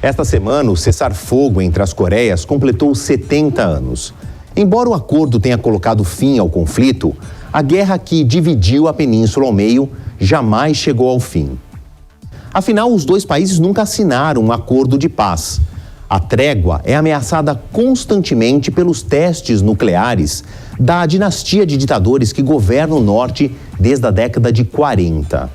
Esta semana, o cessar-fogo entre as Coreias completou 70 anos. Embora o acordo tenha colocado fim ao conflito, a guerra que dividiu a península ao meio jamais chegou ao fim. Afinal, os dois países nunca assinaram um acordo de paz. A trégua é ameaçada constantemente pelos testes nucleares da dinastia de ditadores que governa o norte desde a década de 40.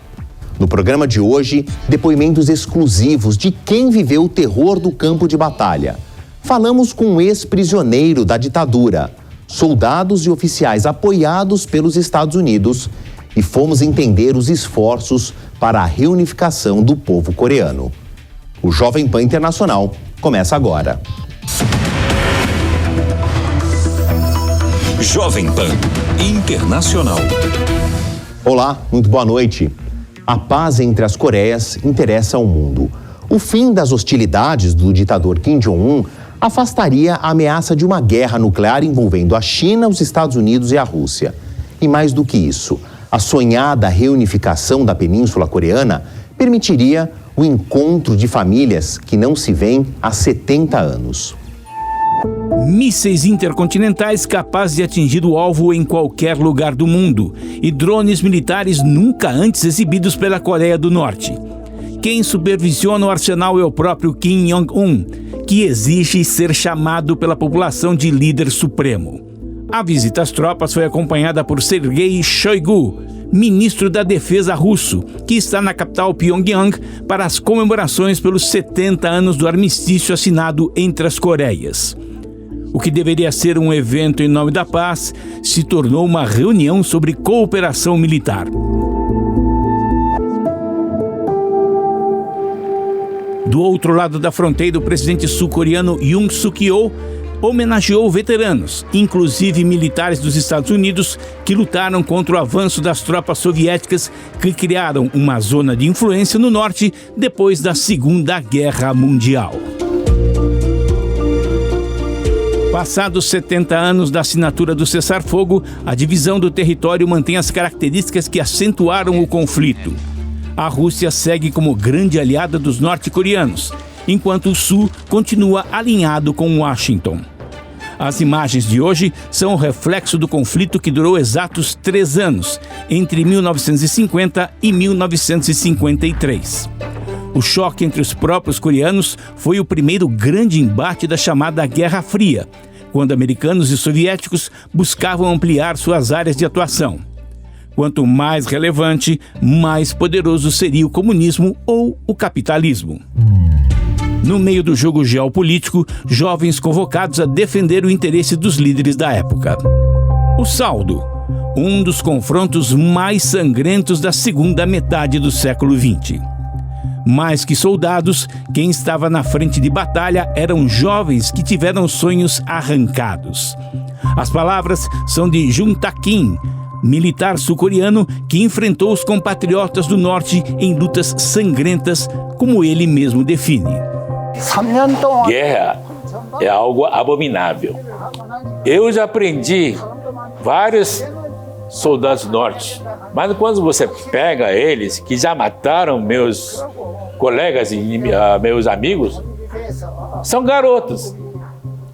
No programa de hoje, depoimentos exclusivos de quem viveu o terror do campo de batalha. Falamos com um ex-prisioneiro da ditadura, soldados e oficiais apoiados pelos Estados Unidos e fomos entender os esforços para a reunificação do povo coreano. O Jovem Pan Internacional começa agora. Jovem Pan Internacional. Olá, muito boa noite. A paz entre as Coreias interessa ao mundo. O fim das hostilidades do ditador Kim Jong-un afastaria a ameaça de uma guerra nuclear envolvendo a China, os Estados Unidos e a Rússia. E mais do que isso, a sonhada reunificação da Península Coreana permitiria o encontro de famílias que não se veem há 70 anos. Mísseis intercontinentais capazes de atingir o alvo em qualquer lugar do mundo e drones militares nunca antes exibidos pela Coreia do Norte. Quem supervisiona o arsenal é o próprio Kim Jong-un, que exige ser chamado pela população de líder supremo. A visita às tropas foi acompanhada por Sergei Shoigu, ministro da Defesa russo, que está na capital Pyongyang para as comemorações pelos 70 anos do armistício assinado entre as Coreias. O que deveria ser um evento em nome da paz se tornou uma reunião sobre cooperação militar. Do outro lado da fronteira, o presidente sul-coreano Yoon Suk-yeol homenageou veteranos, inclusive militares dos Estados Unidos, que lutaram contra o avanço das tropas soviéticas que criaram uma zona de influência no norte depois da Segunda Guerra Mundial. Passados 70 anos da assinatura do cessar-fogo, a divisão do território mantém as características que acentuaram o conflito. A Rússia segue como grande aliada dos norte-coreanos, enquanto o Sul continua alinhado com Washington. As imagens de hoje são o reflexo do conflito que durou exatos 3 anos, entre 1950 e 1953. O choque entre os próprios coreanos foi o primeiro grande embate da chamada Guerra Fria, quando americanos e soviéticos buscavam ampliar suas áreas de atuação. Quanto mais relevante, mais poderoso seria o comunismo ou o capitalismo. No meio do jogo geopolítico, jovens convocados a defender o interesse dos líderes da época. O saldo: um dos confrontos mais sangrentos da segunda metade do século XX. Mais que soldados, quem estava na frente de batalha eram jovens que tiveram sonhos arrancados. As palavras são de Jun Tak-in, militar sul-coreano que enfrentou os compatriotas do norte em lutas sangrentas, como ele mesmo define. Guerra é algo abominável. Eu já aprendi vários soldados do norte, mas quando você pega eles, que já mataram meus colegas e meus amigos, são garotos,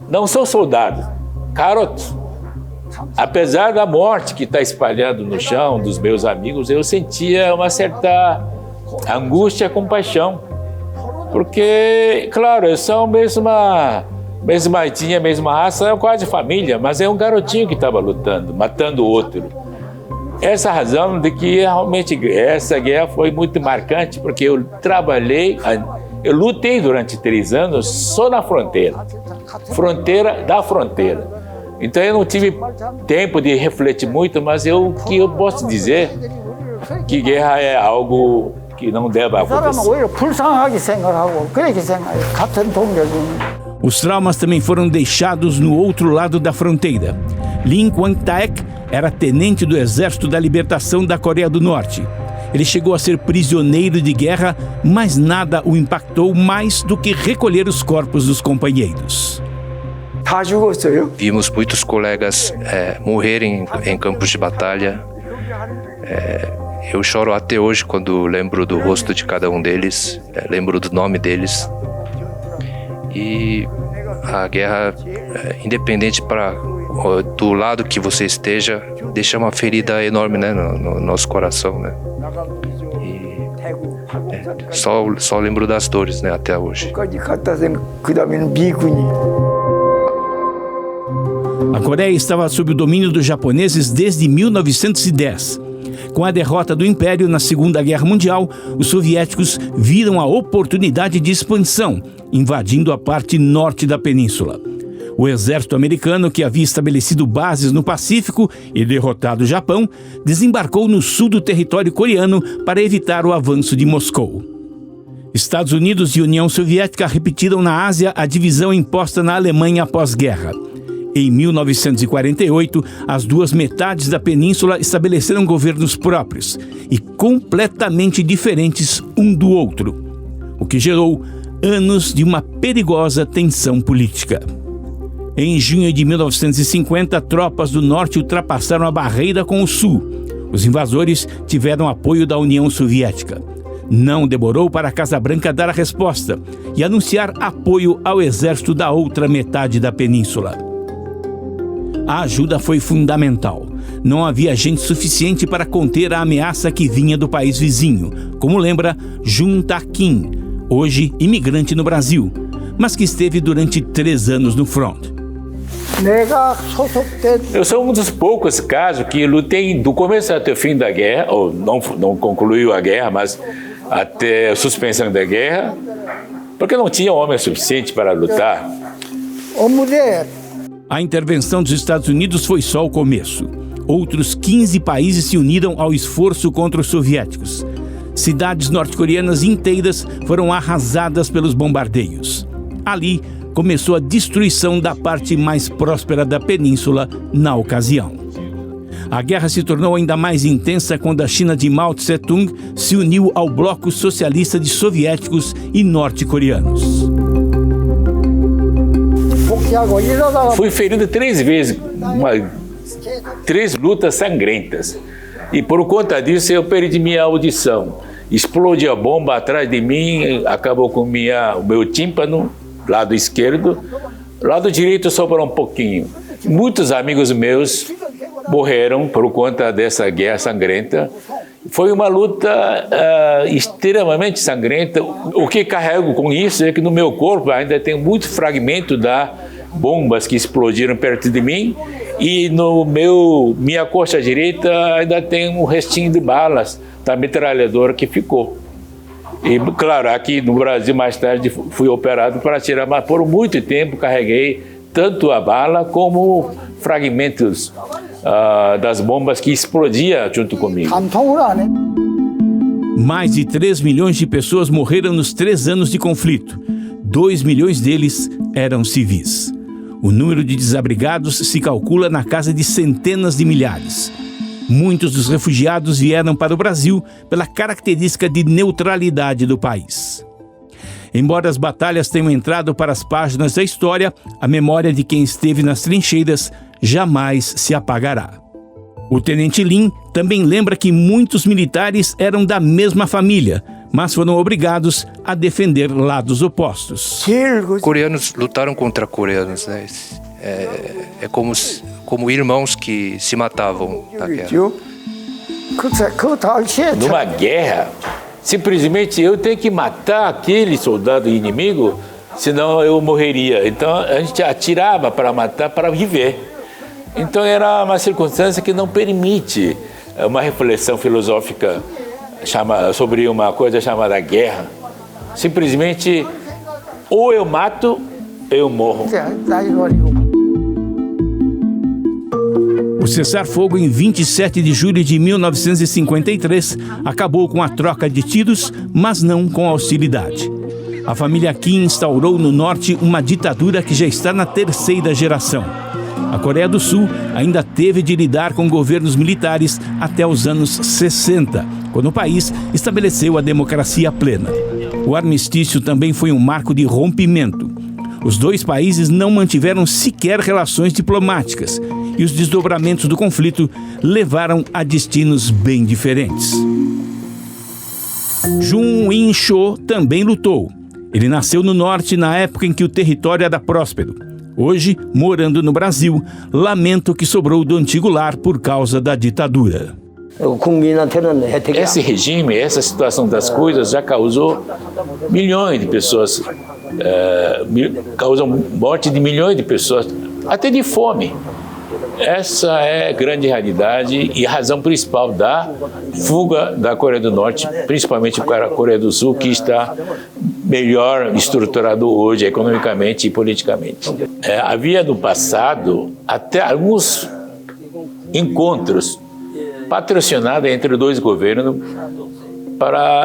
não são soldados, garotos. Apesar da morte que está espalhando no chão dos meus amigos, eu sentia uma certa angústia e compaixão, porque, claro, eles são mesma etnia, mesma raça, é quase família, mas é um garotinho que estava lutando, matando o outro. Essa razão de que realmente essa guerra foi muito marcante, porque eu lutei durante 3 anos só na fronteira da fronteira. Então eu não tive tempo de refletir muito, mas o que eu posso dizer que guerra é algo que não deve acontecer. Os traumas também foram deixados no outro lado da fronteira. Lim Kwang-taek era tenente do Exército da Libertação da Coreia do Norte. Ele chegou a ser prisioneiro de guerra, mas nada o impactou mais do que recolher os corpos dos companheiros. Vimos muitos colegas morrerem em campos de batalha. Eu choro até hoje quando lembro do rosto de cada um deles, lembro do nome deles. E a guerra, independente do lado que você esteja, deixa uma ferida enorme, né, no nosso coração, né? E só lembro das dores, né, até hoje. A Coreia estava sob o domínio dos japoneses desde 1910. Com a derrota do Império na Segunda Guerra Mundial, os soviéticos viram a oportunidade de expansão, invadindo a parte norte da península. O exército americano, que havia estabelecido bases no Pacífico e derrotado o Japão, desembarcou no sul do território coreano para evitar o avanço de Moscou. Estados Unidos e União Soviética repetiram na Ásia a divisão imposta na Alemanha após-guerra. Em 1948, as duas metades da península estabeleceram governos próprios e completamente diferentes um do outro, o que gerou anos de uma perigosa tensão política. Em junho de 1950, tropas do norte ultrapassaram a barreira com o sul. Os invasores tiveram apoio da União Soviética. Não demorou para a Casa Branca dar a resposta e anunciar apoio ao exército da outra metade da península. A ajuda foi fundamental. Não havia gente suficiente para conter a ameaça que vinha do país vizinho, como lembra Jun Ta-Kim, hoje imigrante no Brasil, mas que esteve durante 3 anos no front. Eu sou um dos poucos casos que lutei do começo até o fim da guerra, ou não concluiu a guerra, mas até a suspensão da guerra, porque não tinha homem suficiente para lutar. A intervenção dos Estados Unidos foi só o começo. Outros 15 países se uniram ao esforço contra os soviéticos. Cidades norte-coreanas inteiras foram arrasadas pelos bombardeios. Ali começou a destruição da parte mais próspera da península na ocasião. A guerra se tornou ainda mais intensa quando a China de Mao Tse-tung se uniu ao bloco socialista de soviéticos e norte-coreanos. Fui ferido 3 vezes, 3 lutas sangrentas. E por conta disso eu perdi minha audição. Explodiu a bomba atrás de mim, acabou com o meu tímpano, lado esquerdo. Lado direito sobrou um pouquinho. Muitos amigos meus morreram por conta dessa guerra sangrenta. Foi uma luta extremamente sangrenta. O que carrego com isso é que no meu corpo ainda tem muito fragmento das bombas que explodiram perto de mim, e no minha coxa direita ainda tem um restinho de balas da metralhadora que ficou. E claro, aqui no Brasil mais tarde fui operado para tirar, mas por muito tempo carreguei tanto a bala como fragmentos das bombas que explodiam junto comigo. Mais de 3 milhões de pessoas morreram nos 3 anos de conflito. 2 milhões deles eram civis. O número de desabrigados se calcula na casa de centenas de milhares. Muitos dos refugiados vieram para o Brasil pela característica de neutralidade do país. Embora as batalhas tenham entrado para as páginas da história, a memória de quem esteve nas trincheiras jamais se apagará. O tenente Lin também lembra que muitos militares eram da mesma família, mas foram obrigados a defender lados opostos. Coreanos lutaram contra coreanos, né? É como irmãos que se matavam na guerra. Numa guerra, simplesmente eu tenho que matar aquele soldado inimigo, senão eu morreria. Então a gente atirava para matar, para viver. Então era uma circunstância que não permite uma reflexão filosófica sobre uma coisa chamada guerra. Simplesmente, ou eu mato, ou eu morro. O cessar-fogo em 27 de julho de 1953 acabou com a troca de tiros, mas não com a hostilidade. A família Kim instaurou no norte uma ditadura que já está na 3ª geração. A Coreia do Sul ainda teve de lidar com governos militares até os anos 60, quando o país estabeleceu a democracia plena. O armistício também foi um marco de rompimento. Os 2 países não mantiveram sequer relações diplomáticas e os desdobramentos do conflito levaram a destinos bem diferentes. Jun In-cho também lutou. Ele nasceu no norte na época em que o território era próspero. Hoje, morando no Brasil, lamenta o que sobrou do antigo lar por causa da ditadura. Esse regime, essa situação das coisas já causou milhões de pessoas, causou morte de milhões de pessoas, até de fome. Essa é a grande realidade e a razão principal da fuga da Coreia do Norte, principalmente para a Coreia do Sul, que está melhor estruturado hoje, economicamente e politicamente. Havia no passado até alguns encontros patrocinados entre dois governos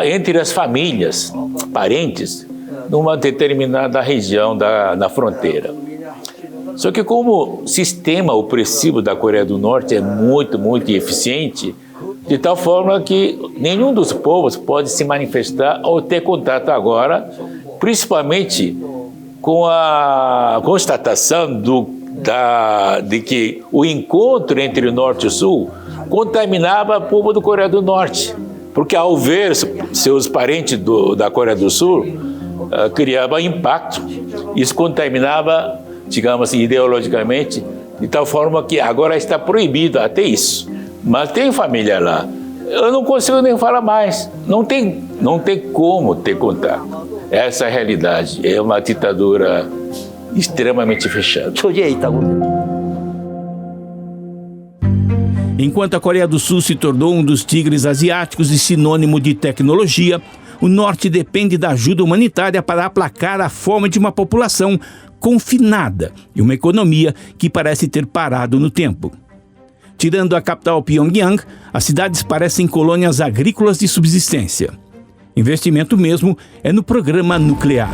entre as famílias, parentes, numa determinada região na fronteira. Só que como o sistema opressivo da Coreia do Norte é muito, muito eficiente, de tal forma que nenhum dos povos pode se manifestar ou ter contato agora, principalmente com a constatação de que o encontro entre o Norte e o Sul contaminava o povo da Coreia do Norte, porque ao ver seus parentes da Coreia do Sul, criava impacto, isso contaminava, digamos assim, ideologicamente, de tal forma que agora está proibido até isso. Mas tem família lá. Eu não consigo nem falar mais. Não tem como ter contato. Essa é a realidade. É uma ditadura extremamente fechada. Enquanto a Coreia do Sul se tornou um dos tigres asiáticos e sinônimo de tecnologia, o Norte depende da ajuda humanitária para aplacar a fome de uma população confinada e uma economia que parece ter parado no tempo. Tirando a capital Pyongyang, as cidades parecem colônias agrícolas de subsistência. Investimento mesmo é no programa nuclear.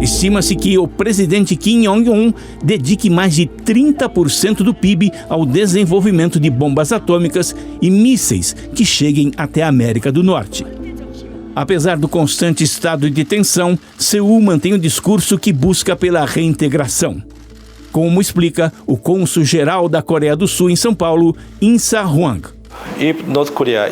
Estima-se que o presidente Kim Jong-un dedique mais de 30% do PIB ao desenvolvimento de bombas atômicas e mísseis que cheguem até a América do Norte. Apesar do constante estado de tensão, Seul mantém um discurso que busca pela reintegração. Como explica o cônsul-geral da Coreia do Sul em São Paulo, In Sa-hwang.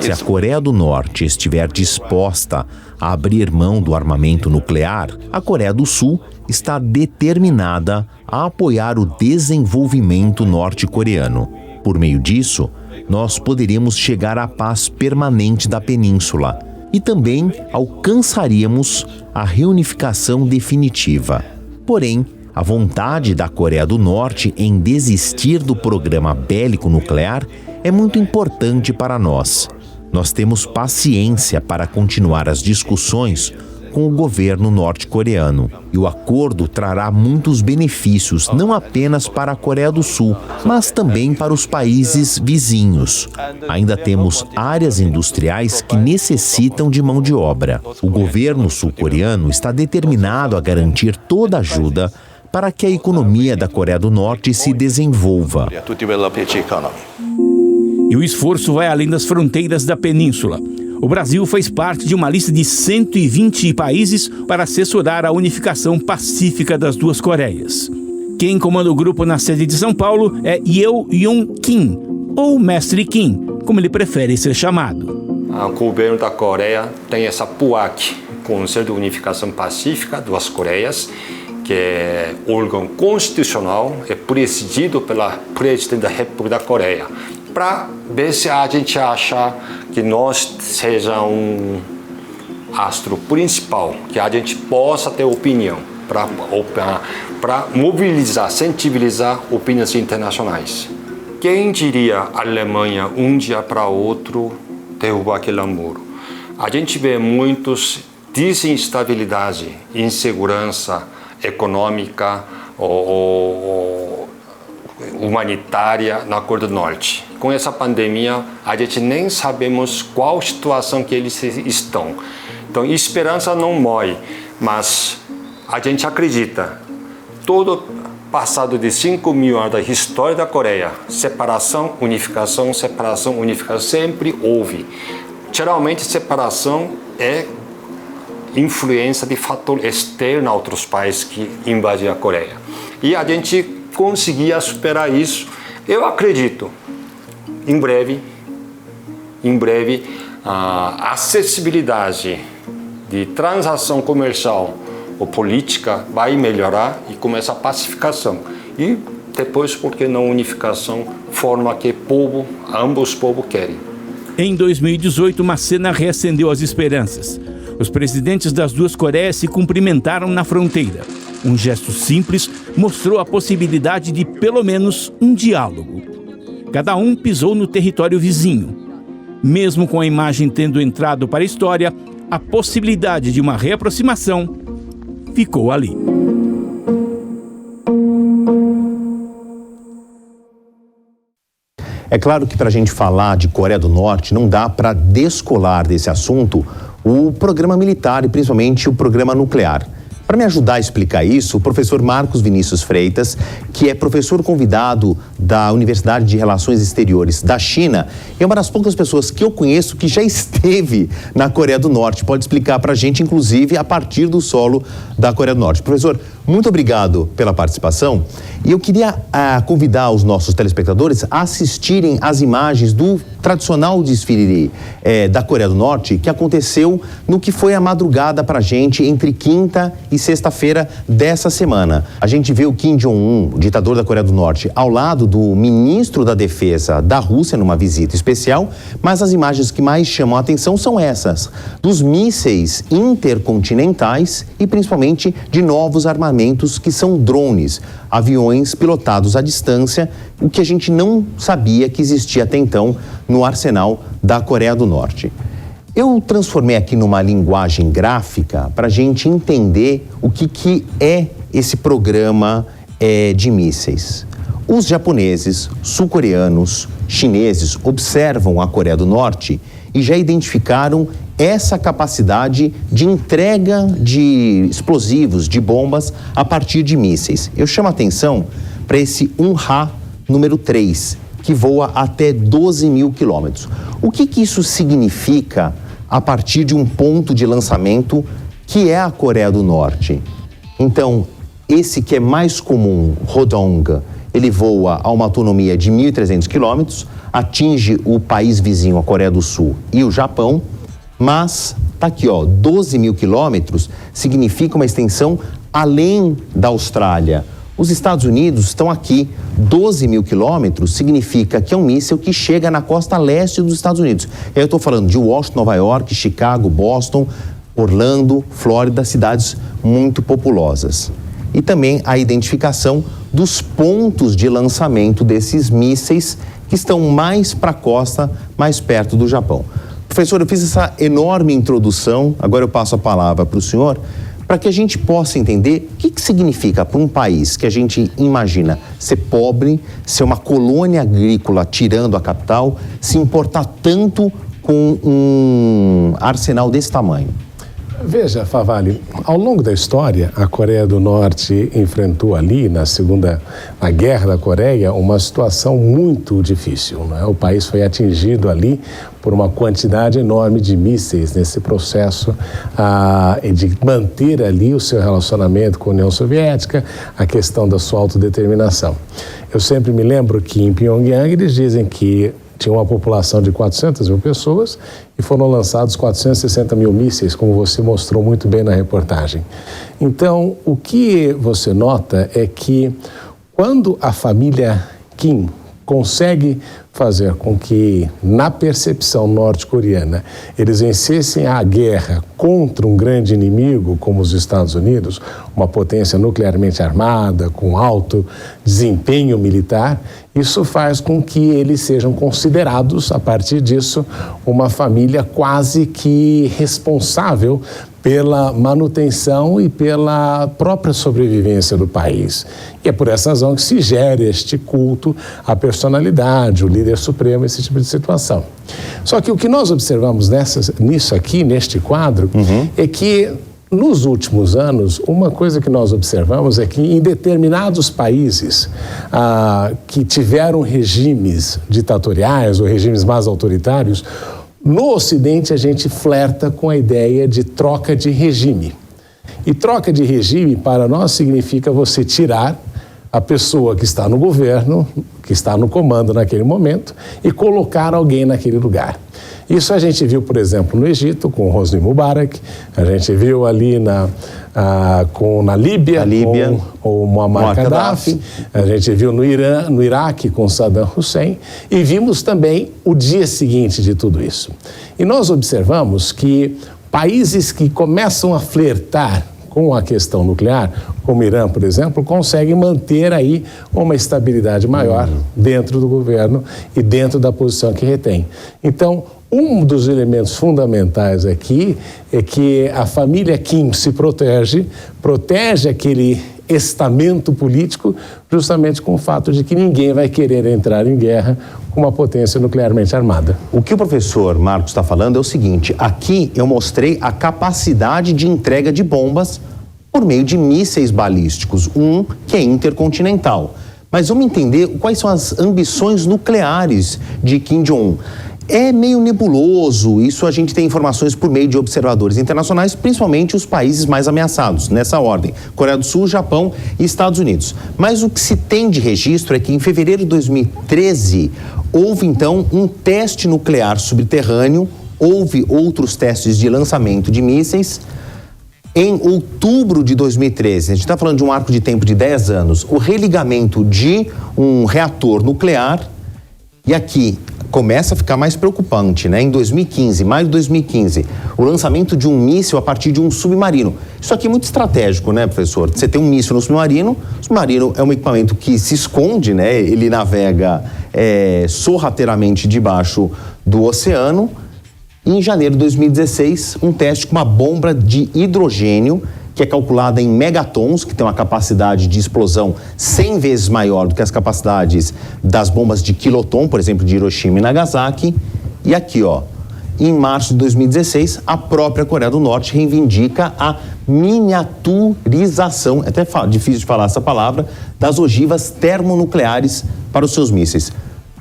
Se a Coreia do Norte estiver disposta a abrir mão do armamento nuclear, a Coreia do Sul está determinada a apoiar o desenvolvimento norte-coreano. Por meio disso, nós poderíamos chegar à paz permanente da península e também alcançaríamos a reunificação definitiva. Porém, a vontade da Coreia do Norte em desistir do programa bélico nuclear é muito importante para nós. Nós temos paciência para continuar as discussões com o governo norte-coreano. E o acordo trará muitos benefícios, não apenas para a Coreia do Sul, mas também para os países vizinhos. Ainda temos áreas industriais que necessitam de mão de obra. O governo sul-coreano está determinado a garantir toda a ajuda para que a economia da Coreia do Norte se desenvolva. E o esforço vai além das fronteiras da península. O Brasil faz parte de uma lista de 120 países para assessorar a unificação pacífica das duas Coreias. Quem comanda o grupo na sede de São Paulo é Yeo Yong Kim, ou Mestre Kim, como ele prefere ser chamado. O governo da Coreia tem essa PUAC, Conselho de Unificação Pacífica das Coreias, que é órgão constitucional, é presidido pela presidente da República da Coreia, para ver se a gente acha que nós seja um astro principal, que a gente possa ter opinião, para mobilizar, sensibilizar opiniões internacionais. Quem diria a Alemanha um dia para outro derrubar aquele muro? A gente vê muitos desinstabilidade, insegurança econômica ou humanitária na Coreia do Norte. Com essa pandemia, a gente nem sabemos qual situação que eles estão. Então, esperança não morre, mas a gente acredita. Todo passado de 5.000 anos da história da Coreia, separação, unificação, sempre houve. Geralmente, separação é influência de fator externo a outros países que invadiram a Coreia. E a gente conseguia superar isso. Eu acredito, em breve, a acessibilidade de transação comercial ou política vai melhorar e começa a pacificação. E depois, por que não unificação, forma que ambos os povos querem. Em 2018, uma cena reacendeu as esperanças. Os presidentes das duas Coreias se cumprimentaram na fronteira. Um gesto simples mostrou a possibilidade de pelo menos um diálogo. Cada um pisou no território vizinho. Mesmo com a imagem tendo entrado para a história, a possibilidade de uma reaproximação ficou ali. É claro que para a gente falar de Coreia do Norte, não dá para descolar desse assunto o programa militar e principalmente o programa nuclear. Para me ajudar a explicar isso, o professor Marcos Vinícius Freitas, que é professor convidado da Universidade de Relações Exteriores da China, é uma das poucas pessoas que eu conheço que já esteve na Coreia do Norte. Pode explicar para a gente, inclusive, a partir do solo da Coreia do Norte. Professor, muito obrigado pela participação. E eu queria convidar os nossos telespectadores a assistirem às imagens do tradicional desfile da Coreia do Norte, que aconteceu no que foi a madrugada para a gente entre quinta e sexta-feira dessa semana. A gente vê o Kim Jong-un, o ditador da Coreia do Norte, ao lado do ministro da Defesa da Rússia, numa visita especial, mas as imagens que mais chamam a atenção são essas, dos mísseis intercontinentais e principalmente de novos armamentos que são drones, aviões pilotados à distância, o que a gente não sabia que existia até então no arsenal da Coreia do Norte. Eu transformei aqui numa linguagem gráfica para a gente entender o que é esse programa de mísseis. Os japoneses, sul-coreanos, chineses observam a Coreia do Norte e já identificaram essa capacidade de entrega de explosivos, de bombas, a partir de mísseis. Eu chamo a atenção para esse Um-Ha número 3, que voa até 12 mil quilômetros. O que isso significa a partir de um ponto de lançamento que é a Coreia do Norte? Então, esse que é mais comum, Rodong, ele voa a uma autonomia de 1.300 quilômetros, atinge o país vizinho, a Coreia do Sul e o Japão, mas tá aqui, 12 mil quilômetros significa uma extensão além da Austrália. Os Estados Unidos estão aqui, 12 mil quilômetros significa que é um míssil que chega na costa leste dos Estados Unidos. Eu estou falando de Washington, Nova York, Chicago, Boston, Orlando, Flórida, cidades muito populosas. E também a identificação dos pontos de lançamento desses mísseis que estão mais para a costa, mais perto do Japão. Professor, eu fiz essa enorme introdução, agora eu passo a palavra para o senhor, para que a gente possa entender o que significa para um país que a gente imagina ser pobre, ser uma colônia agrícola tirando a capital, se importar tanto com um arsenal desse tamanho. Veja, Favalli, ao longo da história, a Coreia do Norte enfrentou ali, na Guerra da Coreia, uma situação muito difícil, não é? O país foi atingido ali por uma quantidade enorme de mísseis nesse processo de manter ali o seu relacionamento com a União Soviética, a questão da sua autodeterminação. Eu sempre me lembro que em Pyongyang eles dizem que tinha uma população de 400 mil pessoas e foram lançados 460 mil mísseis, como você mostrou muito bem na reportagem. Então, o que você nota é que quando a família Kim consegue fazer com que, na percepção norte-coreana, eles vencessem a guerra contra um grande inimigo como os Estados Unidos, uma potência nuclearmente armada, com alto desempenho militar, isso faz com que eles sejam considerados, a partir disso, uma família quase que responsável pela manutenção e pela própria sobrevivência do país. E é por essa razão que se gera este culto à personalidade, o líder supremo, esse tipo de situação. Só que o que nós observamos nisso aqui, neste quadro, é que nos últimos anos, uma coisa que nós observamos é que em determinados países que tiveram regimes ditatoriais ou regimes mais autoritários, no Ocidente a gente flerta com a ideia de troca de regime. E troca de regime para nós significa você tirar a pessoa que está no governo, que está no comando naquele momento, e colocar alguém naquele lugar. Isso a gente viu, por exemplo, no Egito, com Hosni Mubarak, a gente viu ali na Líbia, com o Muammar Gaddafi, a gente viu no Iraque com Saddam Hussein, e vimos também o dia seguinte de tudo isso. E nós observamos que países que começam a flertar com a questão nuclear, como o Irã, por exemplo, conseguem manter aí uma estabilidade maior dentro do governo e dentro da posição que retém. Então, um dos elementos fundamentais aqui é que a família Kim se protege aquele estamento político justamente com o fato de que ninguém vai querer entrar em guerra com uma potência nuclearmente armada. O que o professor Marcos está falando é o seguinte: aqui eu mostrei a capacidade de entrega de bombas por meio de mísseis balísticos, um que é intercontinental. Mas vamos entender quais são as ambições nucleares de Kim Jong-un. É meio nebuloso, isso a gente tem informações por meio de observadores internacionais, principalmente os países mais ameaçados, nessa ordem: Coreia do Sul, Japão e Estados Unidos. Mas o que se tem de registro é que em fevereiro de 2013 houve então um teste nuclear subterrâneo, houve outros testes de lançamento de mísseis. Em outubro de 2013, a gente está falando de um arco de tempo de 10 anos, o religamento de um reator nuclear, e aqui começa a ficar mais preocupante, né? Em 2015, maio de 2015, o lançamento de um míssil a partir de um submarino. Isso aqui é muito estratégico, né, professor? Você tem um míssil no submarino, o submarino é um equipamento que se esconde, né? Ele navega sorrateiramente debaixo do oceano. E em janeiro de 2016, um teste com uma bomba de hidrogênio, que é calculada em megatons, que tem uma capacidade de explosão 100 vezes maior do que as capacidades das bombas de quiloton, por exemplo, de Hiroshima e Nagasaki. E aqui, ó, em março de 2016, a própria Coreia do Norte reivindica a miniaturização, é até difícil de falar essa palavra, das ogivas termonucleares para os seus mísseis.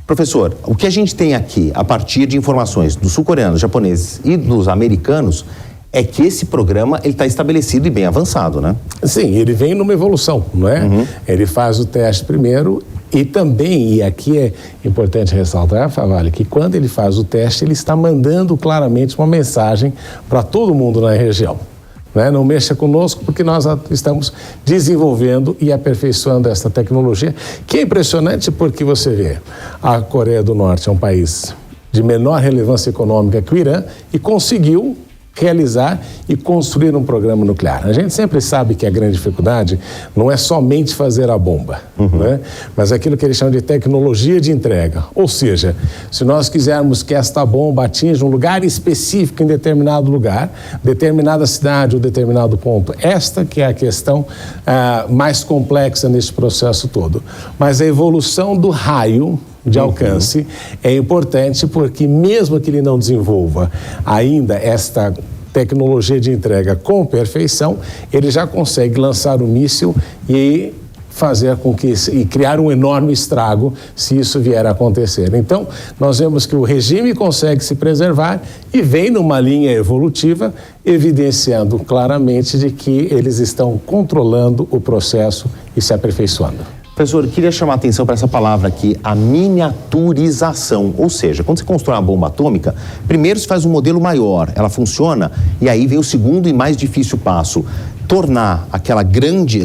Professor, o que a gente tem aqui, a partir de informações dos sul-coreanos, japoneses e dos americanos, é que esse programa está estabelecido e bem avançado, né? Sim, ele vem numa evolução, não é? Ele faz o teste primeiro e também, e aqui é importante ressaltar, Favale, que quando ele faz o teste, ele está mandando claramente uma mensagem para todo mundo na região. Não mexa conosco, porque nós estamos desenvolvendo e aperfeiçoando essa tecnologia, que é impressionante porque você vê, a Coreia do Norte é um país de menor relevância econômica que o Irã e conseguiu realizar e construir um programa nuclear. A gente sempre sabe que a grande dificuldade não é somente fazer a bomba, né? Mas aquilo que eles chamam de tecnologia de entrega. Ou seja, se nós quisermos que esta bomba atinja um lugar específico em determinado lugar, determinada cidade ou determinado ponto, esta que é a questão mais complexa nesse processo todo. Mas a evolução do raio de alcance é importante porque mesmo que ele não desenvolva ainda esta tecnologia de entrega com perfeição, ele já consegue lançar o míssil e fazer com que e criar um enorme estrago se isso vier a acontecer. Então, nós vemos que o regime consegue se preservar e vem numa linha evolutiva, evidenciando claramente de que eles estão controlando o processo e se aperfeiçoando. Professor, eu queria chamar a atenção para essa palavra aqui, a miniaturização. Ou seja, quando você constrói uma bomba atômica, primeiro se faz um modelo maior, ela funciona, e aí vem o segundo e mais difícil passo: tornar aquele grande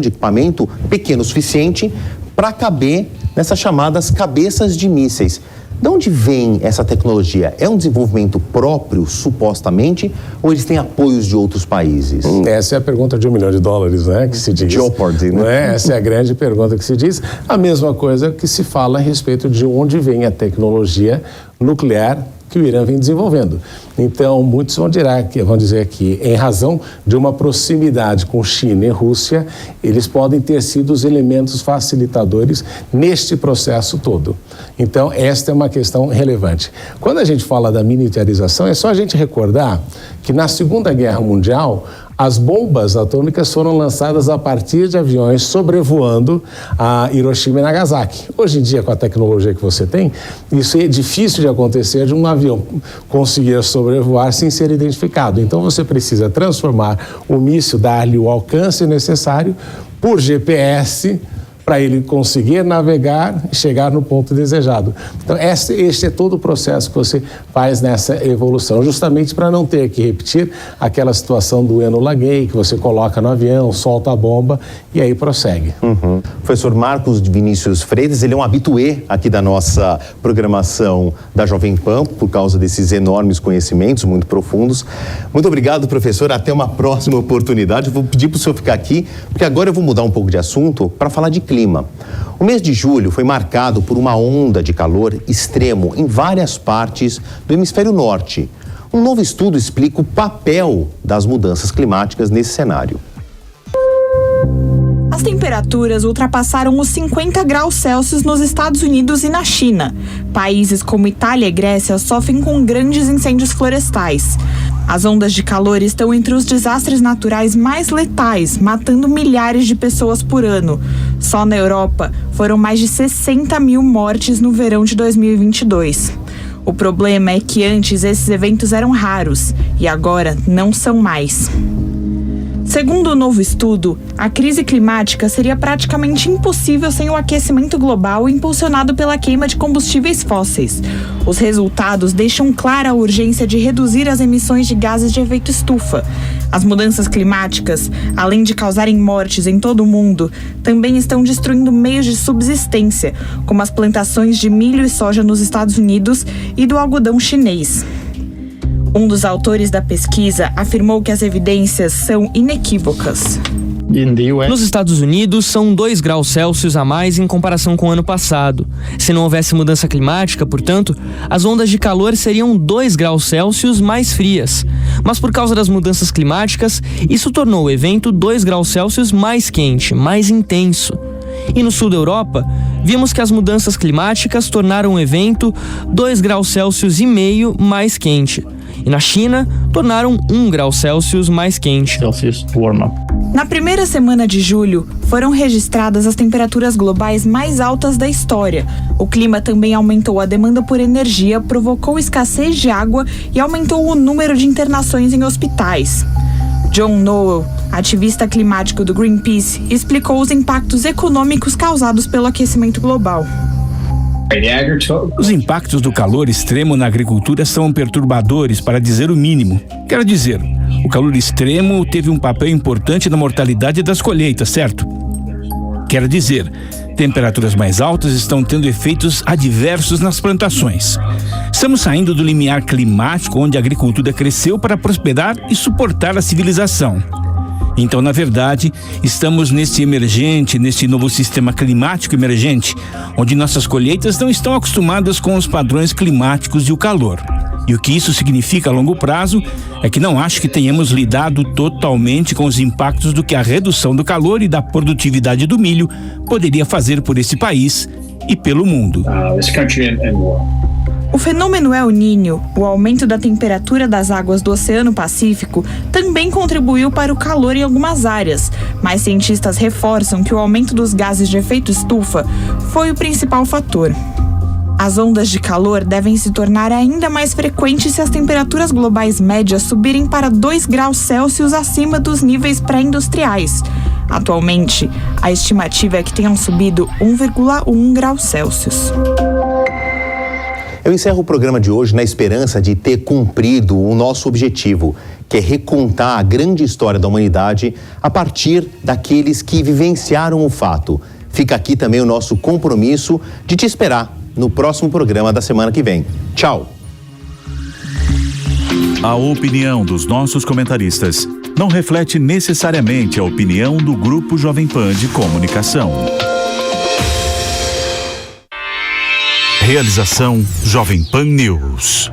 equipamento pequeno o suficiente para caber nessas chamadas cabeças de mísseis. De onde vem essa tecnologia? É um desenvolvimento próprio, supostamente, ou eles têm apoios de outros países? Essa é a pergunta de $1 milhão, né, que se diz. Jeopardy, né? Essa é a grande pergunta que se diz. A mesma coisa que se fala a respeito de onde vem a tecnologia nuclear que o Irã vem desenvolvendo. Então, muitos vão dizer que, em razão de uma proximidade com China e Rússia, eles podem ter sido os elementos facilitadores neste processo todo. Então, esta é uma questão relevante. Quando a gente fala da militarização, é só a gente recordar que na Segunda Guerra Mundial, as bombas atômicas foram lançadas a partir de aviões sobrevoando a Hiroshima e Nagasaki. Hoje em dia, com a tecnologia que você tem, isso é difícil de acontecer de um avião conseguir sobrevoar sem ser identificado. Então, você precisa transformar o míssil, dar-lhe o alcance necessário por GPS, para ele conseguir navegar e chegar no ponto desejado. Então, este é todo o processo que você faz nessa evolução, justamente para não ter que repetir aquela situação do Enola Gay, que você coloca no avião, solta a bomba e aí prossegue. Professor Marcos Vinícius Freitas, ele é um habitué aqui da nossa programação da Jovem Pan, por causa desses enormes conhecimentos muito profundos. Muito obrigado, professor. Até uma próxima oportunidade. Eu vou pedir para o senhor ficar aqui, porque agora eu vou mudar um pouco de assunto para falar de clima. O mês de julho foi marcado por uma onda de calor extremo em várias partes do hemisfério norte. Um novo estudo explica o papel das mudanças climáticas nesse cenário. As temperaturas ultrapassaram os 50 graus Celsius nos Estados Unidos e na China. Países como Itália e Grécia sofrem com grandes incêndios florestais. As ondas de calor estão entre os desastres naturais mais letais, matando milhares de pessoas por ano. Só na Europa, foram mais de 60 mil mortes no verão de 2022. O problema é que antes esses eventos eram raros e agora não são mais. Segundo o novo estudo, a crise climática seria praticamente impossível sem o aquecimento global impulsionado pela queima de combustíveis fósseis. Os resultados deixam clara a urgência de reduzir as emissões de gases de efeito estufa. As mudanças climáticas, além de causarem mortes em todo o mundo, também estão destruindo meios de subsistência, como as plantações de milho e soja nos Estados Unidos e do algodão chinês. Um dos autores da pesquisa afirmou que as evidências são inequívocas. Nos Estados Unidos, são 2 graus Celsius a mais em comparação com o ano passado. Se não houvesse mudança climática, portanto, as ondas de calor seriam 2 graus Celsius mais frias. Mas por causa das mudanças climáticas, isso tornou o evento 2 graus Celsius mais quente, mais intenso. E no sul da Europa, vimos que as mudanças climáticas tornaram o evento 2 graus Celsius e meio mais quente. E na China, tornaram 1 grau Celsius mais quente. Na primeira semana de julho, foram registradas as temperaturas globais mais altas da história. O clima também aumentou a demanda por energia, provocou escassez de água e aumentou o número de internações em hospitais. John Noel, ativista climático do Greenpeace, explicou os impactos econômicos causados pelo aquecimento global. Os impactos do calor extremo na agricultura são perturbadores, para dizer o mínimo. Quero dizer, o calor extremo teve um papel importante na mortalidade das colheitas, certo? Quero dizer, temperaturas mais altas estão tendo efeitos adversos nas plantações. Estamos saindo do limiar climático onde a agricultura cresceu para prosperar e suportar a civilização. Então, na verdade, estamos neste novo sistema climático emergente, onde nossas colheitas não estão acostumadas com os padrões climáticos e o calor. E o que isso significa a longo prazo é que não acho que tenhamos lidado totalmente com os impactos do que a redução do calor e da produtividade do milho poderia fazer por esse país e pelo mundo. O fenômeno El Niño, o aumento da temperatura das águas do Oceano Pacífico, também contribuiu para o calor em algumas áreas, mas cientistas reforçam que o aumento dos gases de efeito estufa foi o principal fator. As ondas de calor devem se tornar ainda mais frequentes se as temperaturas globais médias subirem para 2 graus Celsius acima dos níveis pré-industriais. Atualmente, a estimativa é que tenham subido 1,1 graus Celsius. Eu encerro o programa de hoje na esperança de ter cumprido o nosso objetivo, que é recontar a grande história da humanidade a partir daqueles que vivenciaram o fato. Fica aqui também o nosso compromisso de te esperar no próximo programa da semana que vem. Tchau! A opinião dos nossos comentaristas não reflete necessariamente a opinião do Grupo Jovem Pan de Comunicação. Realização Jovem Pan News.